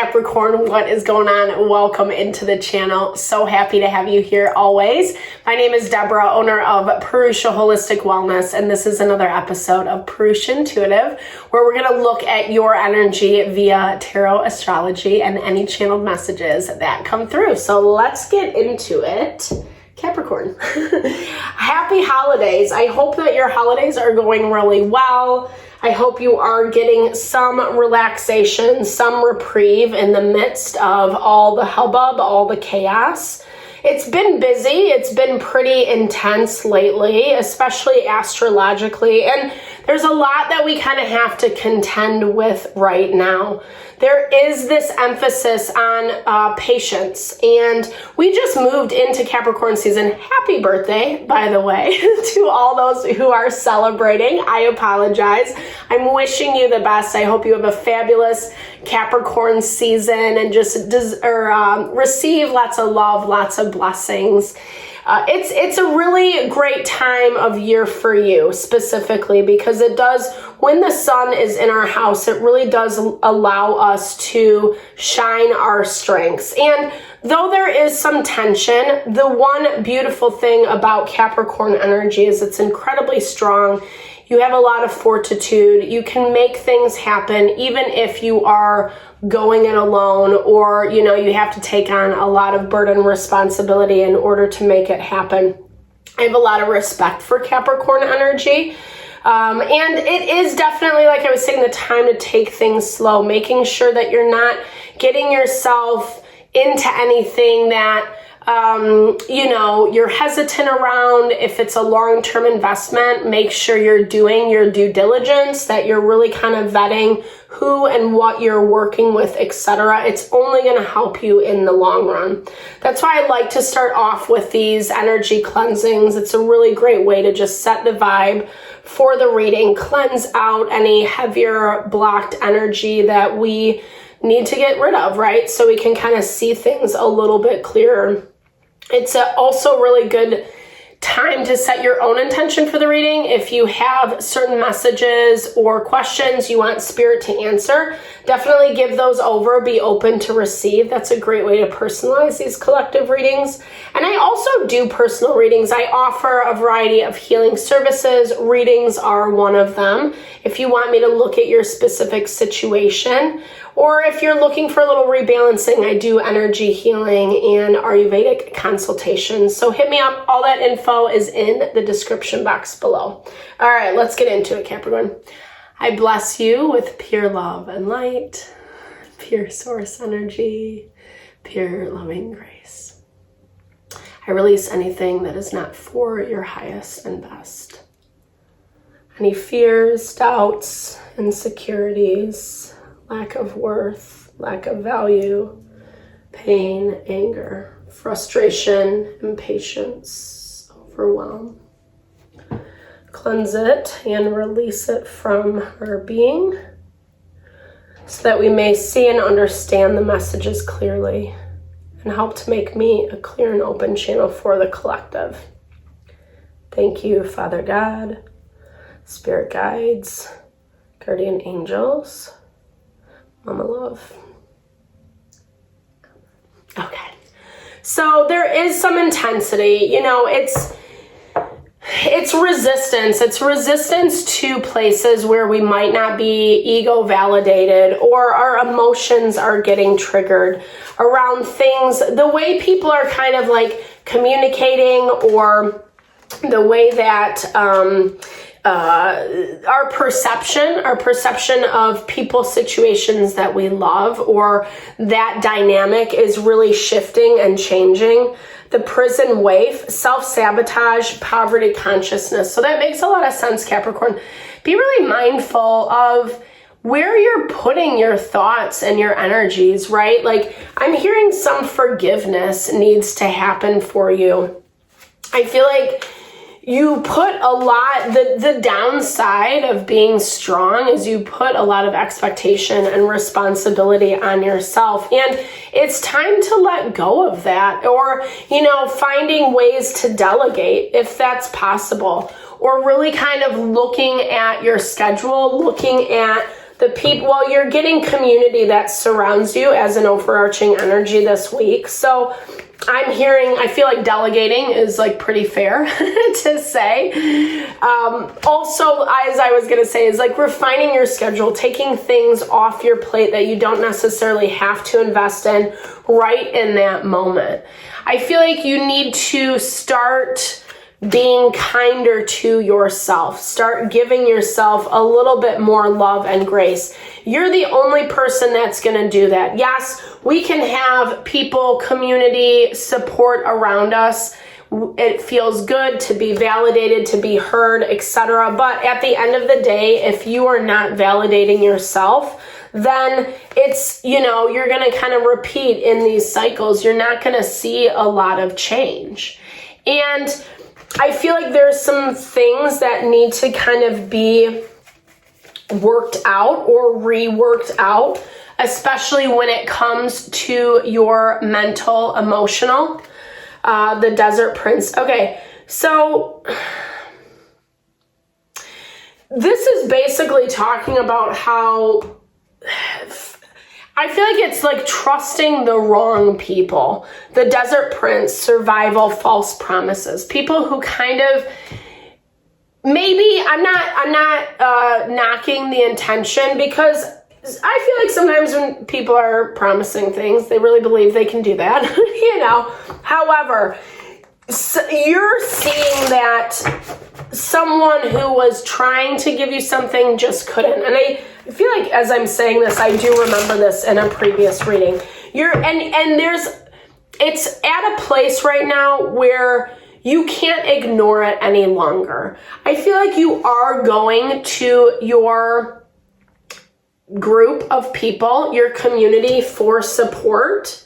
Capricorn, what is going on? Welcome into the channel. So happy to have you here always. My name is Deborah, owner of Purusha Holistic Wellness, and this is another episode of Purusha Intuitive, where we're going to look at your energy via tarot astrology and any channeled messages that come through. So let's get into it. Capricorn. Happy holidays. I hope that your holidays are going really well. I hope you are getting some relaxation, some reprieve in the midst of all the hubbub, all the chaos. It's been busy. It's been pretty intense lately, especially astrologically. And there's a lot that we kind of have to contend with right now. There is this emphasis on patience, and we just moved into Capricorn season. Happy birthday, by the way, to all those who are celebrating. I apologize. I'm wishing you the best. I hope you have a fabulous Capricorn season and just receive lots of love, lots of blessings. It's a really great time of year for you specifically because it does, when the sun is in our house, it really does allow us to shine our strengths. And though there is some tension, the one beautiful thing about Capricorn energy is it's incredibly strong. You have a lot of fortitude. You can make things happen even if you are going it alone, or you have to take on a lot of burden and responsibility in order to make it happen. I have a lot of respect for Capricorn energy. And it is definitely, like I was saying, the time to take things slow, making sure that you're not getting yourself into anything that you're hesitant around. If it's a long-term investment, make sure you're doing your due diligence, that you're really kind of vetting who and what you're working with, etc. It's only going to help you in the long run. That's why I like to start off with these energy cleansings. It's a really great way to just set the vibe for the reading, cleanse out any heavier blocked energy that we need to get rid of, right? So we can kind of see things a little bit clearer. It's also really good time to set your own intention for the reading. If you have certain messages or questions you want Spirit to answer, definitely give those over. Be open to receive. That's a great way to personalize these collective readings. And I also do personal readings. I offer a variety of healing services. Readings are one of them. If you want me to look at your specific situation, or if you're looking for a little rebalancing, I do energy healing and Ayurvedic consultations. So hit me up. All that info is in the description box below. All right, let's get into it, Capricorn. I bless you with pure love and light, pure source energy, pure loving grace. I release anything that is not for your highest and best. Any fears, doubts, insecurities, lack of worth, lack of value, pain, anger, frustration, impatience, overwhelm. Cleanse it and release it from our being so that we may see and understand the messages clearly and help to make me a clear and open channel for the collective. Thank you, Father God, Spirit guides, guardian angels, Mama love. Okay. So there is some intensity, it's resistance. It's resistance to places where we might not be ego validated or our emotions are getting triggered around things, the way people are kind of like communicating, or the way that, our perception of people, situations that we love, or that dynamic is really shifting and changing. The prison waif, self-sabotage, poverty consciousness. So that makes a lot of sense, Capricorn. Be really mindful of where you're putting your thoughts and your energies, right? Like, I'm hearing some forgiveness needs to happen for you. I feel like you put a lot, the downside of being strong is you put a lot of expectation and responsibility on yourself. And it's time to let go of that, or, finding ways to delegate if that's possible, or really kind of looking at your schedule, looking at the people, well, you're getting community that surrounds you as an overarching energy this week. So I'm hearing, I feel like delegating is like pretty fair to say. Also, as I was going to say, is like refining your schedule, taking things off your plate that you don't necessarily have to invest in right in that moment. I feel like you need to start being kinder to yourself. Start giving yourself a little bit more love and grace. You're the only person that's going to do that. Yes, we can have people, community, support around us. It feels good to be validated, to be heard, etc. But at the end of the day, if you are not validating yourself, then it's, you're going to kind of repeat in these cycles. You're not going to see a lot of change. And I feel like there's some things that need to kind of be worked out or reworked out, especially when it comes to your mental, emotional, the Desert Prince. Okay, so this is basically talking about how I feel like it's like trusting the wrong people. The Desert Prince, survival, false promises. People who kind of, maybe, I'm not knocking the intention, because I feel like sometimes when people are promising things, they really believe they can do that, However, you're seeing that someone who was trying to give you something just couldn't. And I feel like as I'm saying this, I do remember this in a previous reading. It's at a place right now where you can't ignore it any longer. I feel like you are going to your group of people, your community, for support.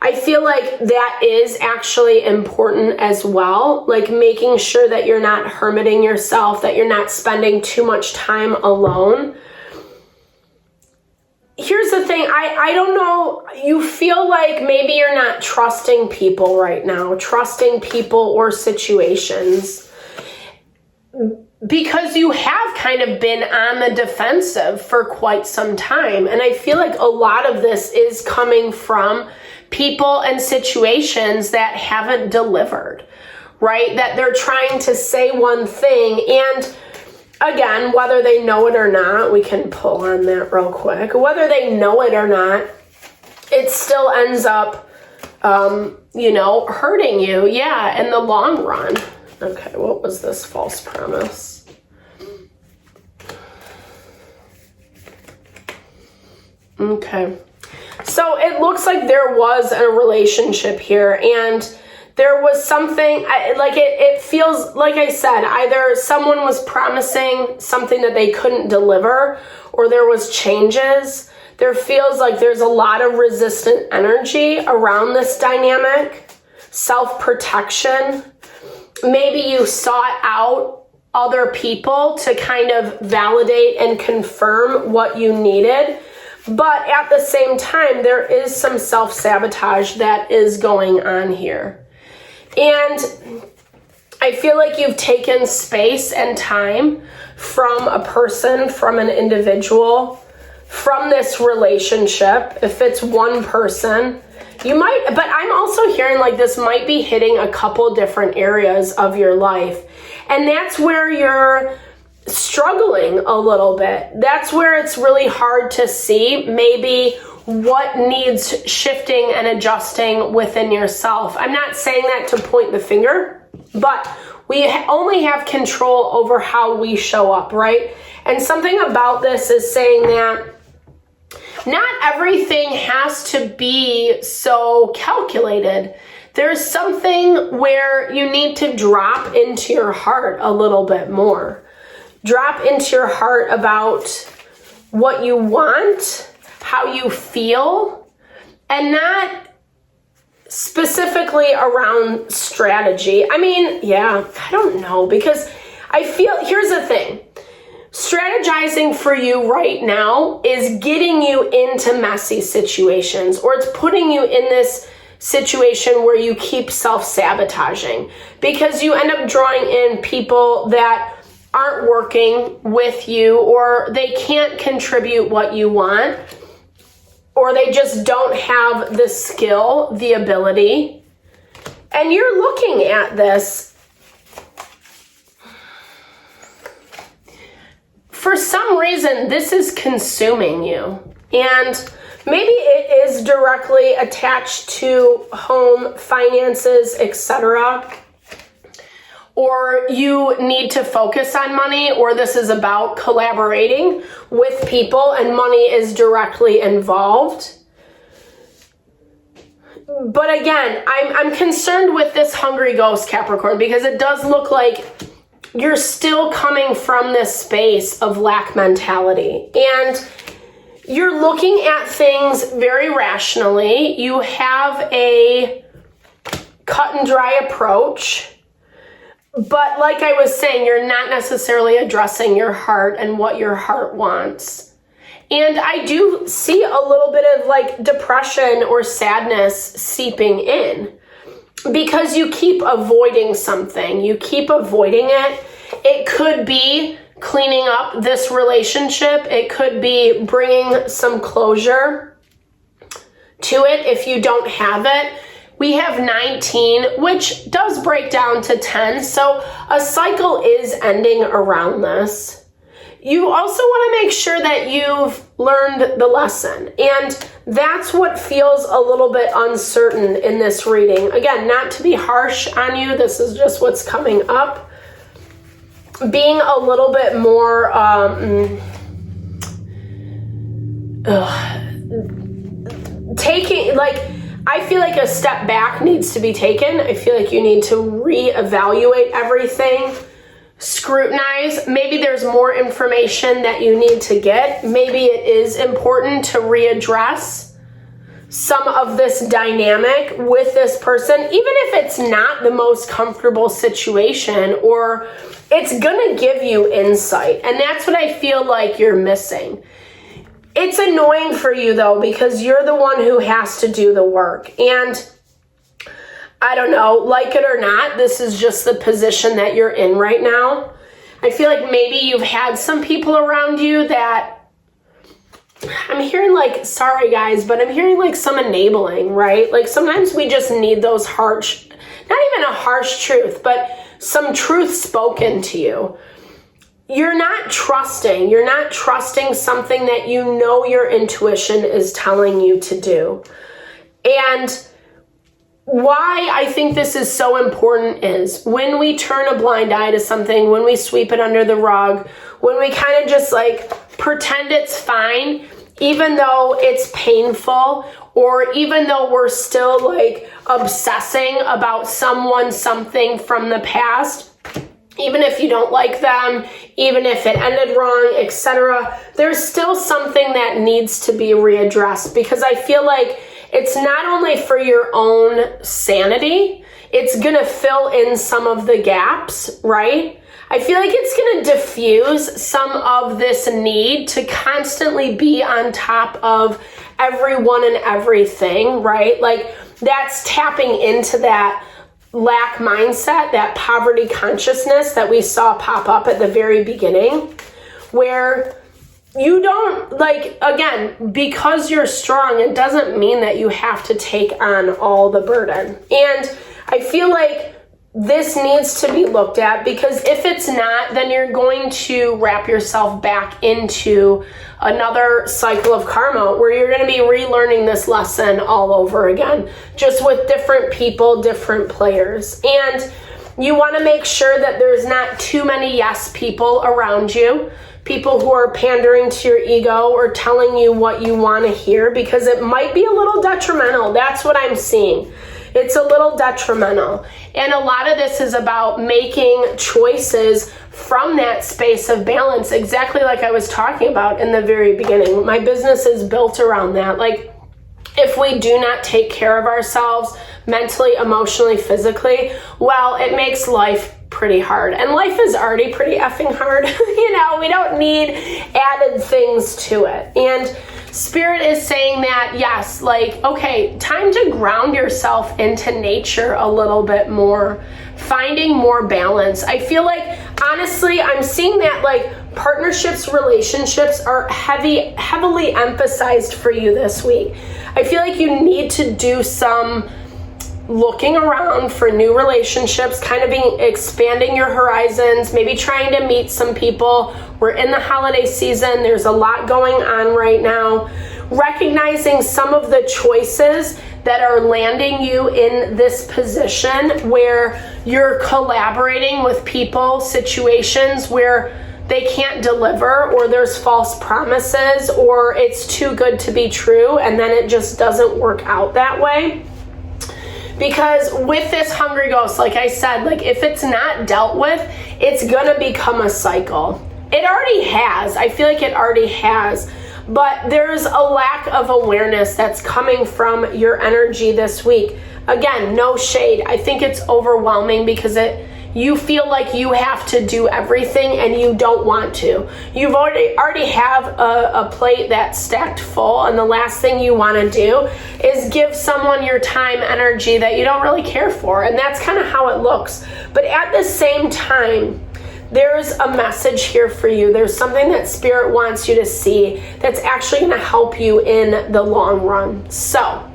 I feel like that is actually important as well, like making sure that you're not hermiting yourself, that you're not spending too much time alone. Here's the thing, I don't know, you feel like maybe you're not trusting people right now, trusting people or situations, because you have kind of been on the defensive for quite some time. And I feel like a lot of this is coming from people and situations that haven't delivered, right? That they're trying to say one thing, and again, whether they know it or not, we can pull on that real quick. Whether they know it or not, it still ends up, hurting you, in the long run. Okay, what was this false promise? Okay. So it looks like there was a relationship here, and there was something, it feels, like I said, either someone was promising something that they couldn't deliver, or there was changes. There feels like there's a lot of resistant energy around this dynamic, self-protection. Maybe you sought out other people to kind of validate and confirm what you needed. But at the same time, there is some self-sabotage that is going on here. And I feel like you've taken space and time from a person, from an individual, from this relationship. If it's one person, you might, but I'm also hearing like this might be hitting a couple different areas of your life. And that's where you're struggling a little bit. That's where it's really hard to see maybe what needs shifting and adjusting within yourself. I'm not saying that to point the finger, but we only have control over how we show up, right? And something about this is saying that not everything has to be so calculated. There's something where you need to drop into your heart a little bit more. Drop into your heart about what you want, how you feel, and not specifically around strategy. I don't know, because I feel, here's the thing. Strategizing for you right now is getting you into messy situations, or it's putting you in this situation where you keep self-sabotaging, because you end up drawing in people that aren't working with you, or they can't contribute what you want, or they just don't have the skill, the ability, and you're looking at this. For some reason, this is consuming you, and maybe it is directly attached to home, finances, etc. Or you need to focus on money, or this is about collaborating with people and money is directly involved. But again, I'm concerned with this hungry ghost, Capricorn, because it does look like you're still coming from this space of lack mentality. And you're looking at things very rationally. You have a cut and dry approach. But like I was saying, you're not necessarily addressing your heart and what your heart wants. And I do see a little bit of like depression or sadness seeping in because you keep avoiding something. You keep avoiding it. It could be cleaning up this relationship. It could be bringing some closure to it if you don't have it. We have 19, which does break down to 10. So a cycle is ending around this. You also want to make sure that you've learned the lesson. And that's what feels a little bit uncertain in this reading. Again, not to be harsh on you. This is just what's coming up. Being a little bit more taking, like, I feel like a step back needs to be taken. I feel like you need to reevaluate everything, scrutinize. Maybe there's more information that you need to get. Maybe it is important to readdress some of this dynamic with this person, even if it's not the most comfortable situation, or it's gonna give you insight. And that's what I feel like you're missing. It's annoying for you though, because you're the one who has to do the work. And I don't know, like it or not, this is just the position that you're in right now. I feel like maybe you've had some people around you that, I'm hearing like, sorry guys, but I'm hearing like some enabling, right? Like sometimes we just need those harsh, not even a harsh truth, but some truth spoken to you. You're not trusting something that you know your intuition is telling you to do. And why I think this is so important is when we turn a blind eye to something, when we sweep it under the rug, when we kind of just like pretend it's fine, even though it's painful, or even though we're still like obsessing about someone, something from the past, even if you don't like them, even if it ended wrong, etc., there's still something that needs to be readdressed, because I feel like it's not only for your own sanity, it's gonna fill in some of the gaps, right? I feel like it's gonna diffuse some of this need to constantly be on top of everyone and everything, right? Like that's tapping into that lack mindset, that poverty consciousness that we saw pop up at the very beginning, where you don't, like, again, because you're strong, it doesn't mean that you have to take on all the burden. And I feel like this needs to be looked at, because if it's not, then you're going to wrap yourself back into another cycle of karma where you're going to be relearning this lesson all over again, just with different people, different players. And you want to make sure that there's not too many yes people around you, people who are pandering to your ego or telling you what you want to hear, because it might be a little detrimental. That's what I'm seeing. It's a little detrimental. And a lot of this is about making choices from that space of balance, exactly like I was talking about in the very beginning. My business is built around that. Like, if we do not take care of ourselves mentally, emotionally, physically, well, it makes life pretty hard. And life is already pretty effing hard. You know, we don't need added things to it. And Spirit is saying that, yes, like, okay, time to ground yourself into nature a little bit more. finding more balance. I feel like, honestly, I'm seeing that like partnerships, relationships are heavily emphasized for you this week. I feel like you need to do some looking around for new relationships, kind of expanding your horizons, maybe trying to meet some people. We're in the holiday season. There's a lot going on right now. Recognizing some of the choices that are landing you in this position where you're collaborating with people, situations where they can't deliver, or there's false promises, or it's too good to be true, and then it just doesn't work out that way. Because with this hungry ghost, like I said, like if it's not dealt with, it's gonna become a cycle. It already has. I feel like it already has. But there's a lack of awareness that's coming from your energy this week. Again, no shade. I think it's overwhelming because you feel like you have to do everything and you don't want to. You've already have a plate that's stacked full, and the last thing you want to do is give someone your time, energy that you don't really care for, and that's kind of how it looks. But at the same time, there's a message here for you. There's something that Spirit wants you to see that's actually going to help you in the long run. So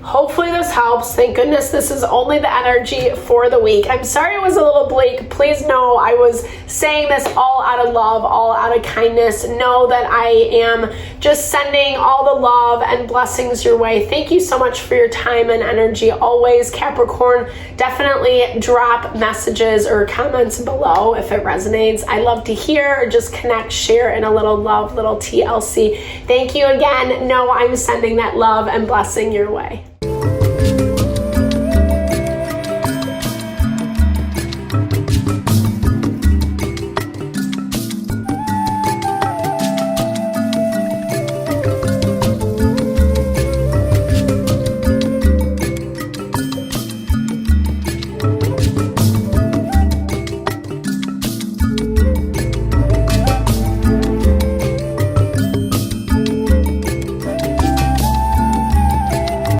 hopefully this helps. Thank goodness this is only the energy for the week. I'm sorry it was a little bleak. Please know I was saying this all out of love, all out of kindness. Know that I am just sending all the love and blessings your way. Thank you so much for your time and energy always, Capricorn. Definitely drop messages or comments below if it resonates. I love to hear, or just connect, share in a little love, little TLC. Thank you again. Know I'm sending that love and blessing your way.